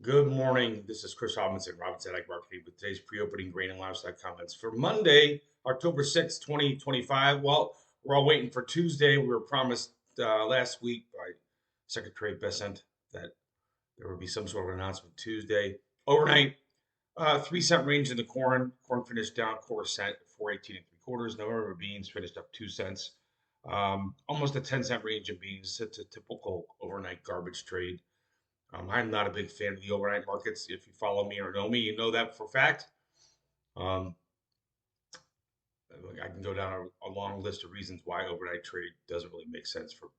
Good morning. This is Chris Robinson Ag Marketing with today's pre-opening grain and livestock comments for Monday, October 6th, 2025. Well, we're all waiting for Tuesday. We were promised last week by Secretary Bessent that there would be some sort of announcement Tuesday. Overnight, 3 cent range in the corn. Corn finished down quarter cent, 4.18 and 3/4. November beans finished up 2 cents. Almost a 10 cent range in beans. It's a typical overnight garbage trade. I'm not a big fan of the overnight markets. If you follow me or know me, you know that for a fact. Um, I can go down a long list of reasons why overnight trade doesn't really make sense for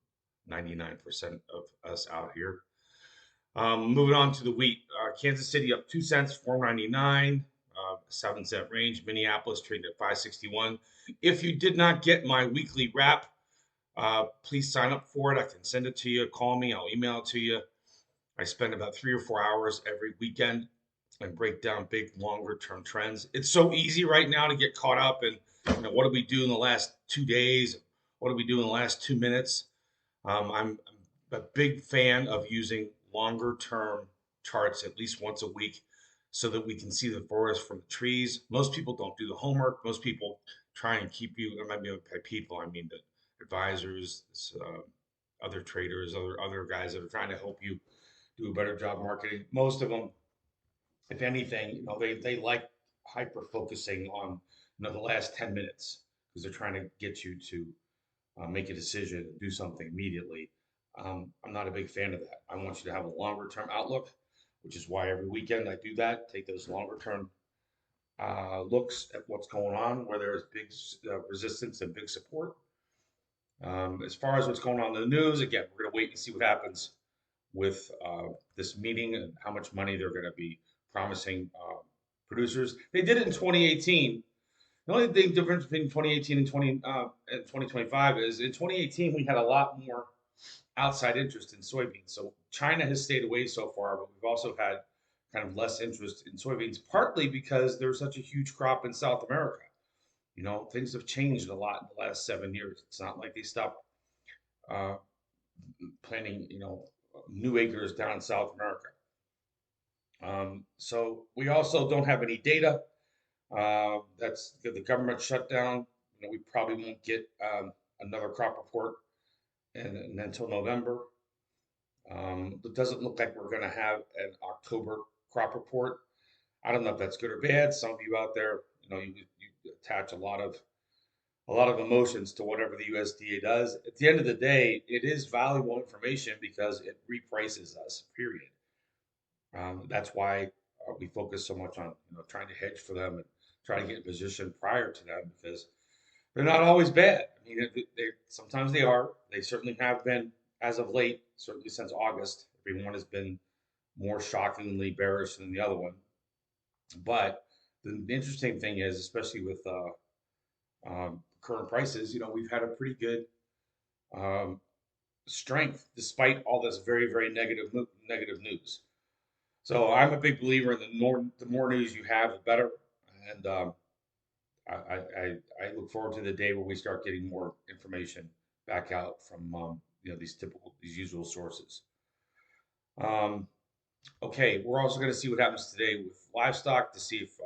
99% of us out here. Moving on to the wheat, Kansas City up 2 cents, 4.99, 7 cent range. Minneapolis trading at 5.61. If you did not get my weekly wrap, please sign up for it. I can send it to you. Call me. I'll email it to you. I spend about 3 or 4 hours every weekend and break down big, longer term trends. It's so easy right now to get caught up in, what did we do in the last 2 days? What did we do in the last 2 minutes? I'm a big fan of using longer term charts at least once a week so that we can see the forest from the trees. Most people don't do the homework. Most people try and keep you, I mean, by people, I mean the advisors, other traders, other guys that are trying to help you do a better job marketing. Most of them, if anything, they like hyper focusing on the last 10 minutes because they're trying to get you to make a decision and do something immediately. I'm not a big fan of that. I want you to have a longer term outlook, which is why every weekend I do that. Take those longer term looks at what's going on, where there's big resistance and big support. As far as what's going on in the news, again, we're going to wait and see what happens with this meeting and how much money they're going to be promising producers. They did it in 2018. The only thing difference between 2018 and 2025 is in 2018 we had a lot more outside interest in soybeans. So China has stayed away so far, but we've also had kind of less interest in soybeans, partly because there's such a huge crop in South America. Things have changed a lot in the last 7 years. It's not like they stopped uh, planting, new acres down in South America. So we also don't have any data. That's the government shutdown. We probably won't get another crop report until November. It doesn't look like we're going to have an October crop report. I don't know if that's good or bad. Some of you out there, you attach a lot of emotions to whatever the USDA does. At the end of the day, it is valuable information because it reprices us. Period. That's why we focus so much on trying to hedge for them and try to get in position prior to them because they're not always bad. I mean, sometimes they are. They certainly have been as of late. Certainly since August, everyone has been more shockingly bearish than the other one. But the interesting thing is, especially with current prices, we've had a pretty good um, strength despite all this very, very negative news. So I'm a big believer in the more news you have, the better. And I look forward to the day where we start getting more information back out from these usual sources. Um, okay, we're also going to see what happens today with livestock to see if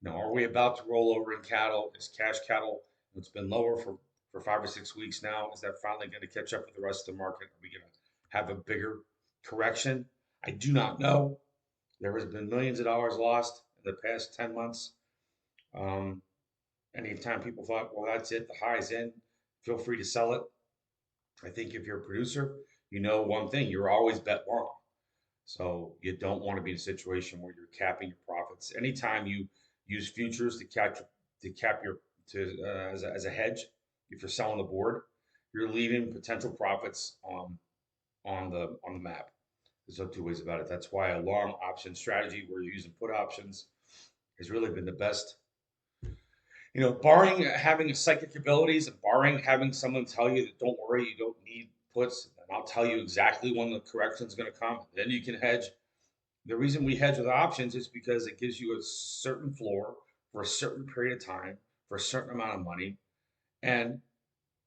are we about to roll over in cattle? Is cash cattle, it's been lower for 5 or 6 weeks now, is that finally going to catch up with the rest of the market? Are we going to have a bigger correction? I do not know. There has been millions of dollars lost in the past 10 months. Um, Anytime people thought, well, that's it, the high's in, feel free to sell it. I think if you're a producer, you know one thing, you're always bet long. So you don't want to be in a situation where you're capping your profits. Anytime you use futures to cap your as a hedge, if you're selling the board, you're leaving potential profits on the map. There's no two ways about it. That's why a long option strategy where you're using put options has really been the best. Barring having psychic abilities and barring having someone tell you that don't worry, you don't need puts, and I'll tell you exactly when the correction is going to come, then you can hedge. The reason we hedge with options is because it gives you a certain floor for a certain period of time for a certain amount of money, and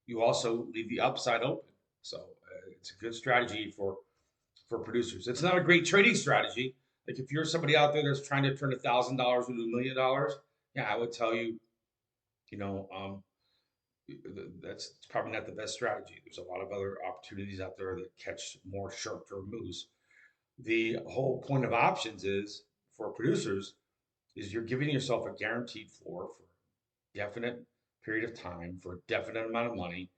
you also leave the upside open. So it's a good strategy for producers. It's not a great trading strategy. Like if you're somebody out there that's trying to turn $1,000 into $1,000,000, yeah, I would tell you, you know, that's probably not the best strategy. There's a lot of other opportunities out there that catch more short-term moves. The whole point of options is for producers is you're giving yourself a guaranteed floor for a definite period of time for a definite amount of money,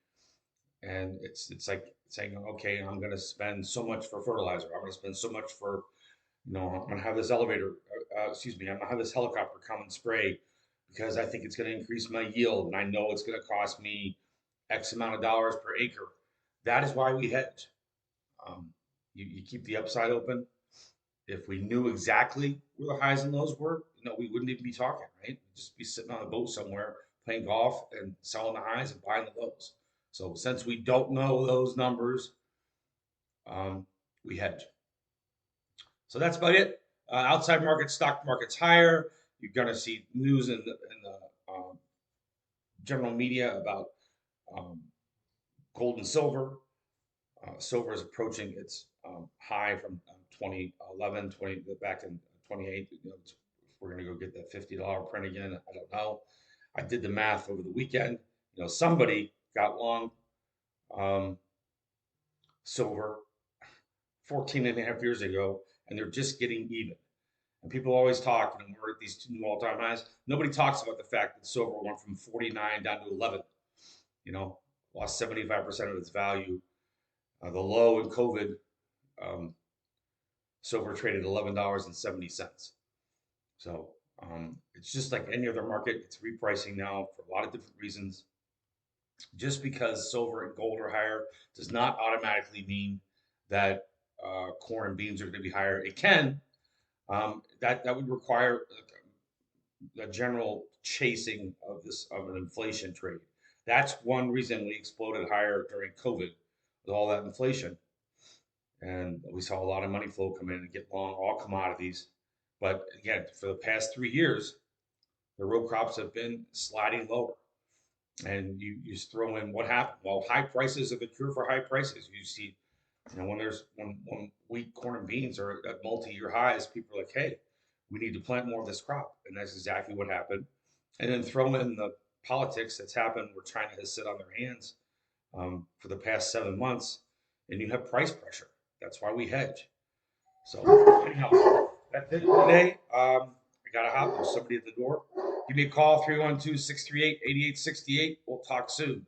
and it's like saying, okay, I'm going to spend so much for fertilizer. I'm going to spend so much for, I'm going to have this elevator. Excuse me, I'm going to have this helicopter come and spray because I think it's going to increase my yield, and I know it's going to cost me X amount of dollars per acre. That is why we hedge. You keep the upside open. If we knew exactly where the highs and lows were, we wouldn't even be talking, right? We'd just be sitting on a boat somewhere playing golf and selling the highs and buying the lows. So since we don't know those numbers, we hedge. So that's about it. Outside market, stock market's higher. You're going to see news in the general media about gold and silver. Silver is approaching its high from 2011, back in 28. If we're going to go get that $50 print again, I don't know. I did the math over the weekend. Somebody got long silver 14 and a half years ago, and they're just getting even. And people always talk, we're at these two new all-time highs. Nobody talks about the fact that silver went from 49 down to 11. Lost 75% of its value. The low in COVID, silver traded $11.70. So it's just like any other market. It's repricing now for a lot of different reasons. Just because silver and gold are higher does not automatically mean that corn and beans are going to be higher. It can. That would require a general chasing of an inflation trade. That's one reason we exploded higher during COVID with all that inflation. And we saw a lot of money flow come in and get long all commodities. But again, for the past 3 years, the row crops have been sliding lower. And you just throw in what happened. Well, high prices are the cure for high prices. You see, when wheat, corn, and beans are at multi-year highs, people are like, hey, we need to plant more of this crop. And that's exactly what happened. And then throw in the politics that's happened where China has sit on their hands for the past 7 months, and you have price pressure. That's why we hedge. So anyhow, that's it for today. I got to hop. There's somebody at the door. Give me a call, 312-638-8868. We'll talk soon.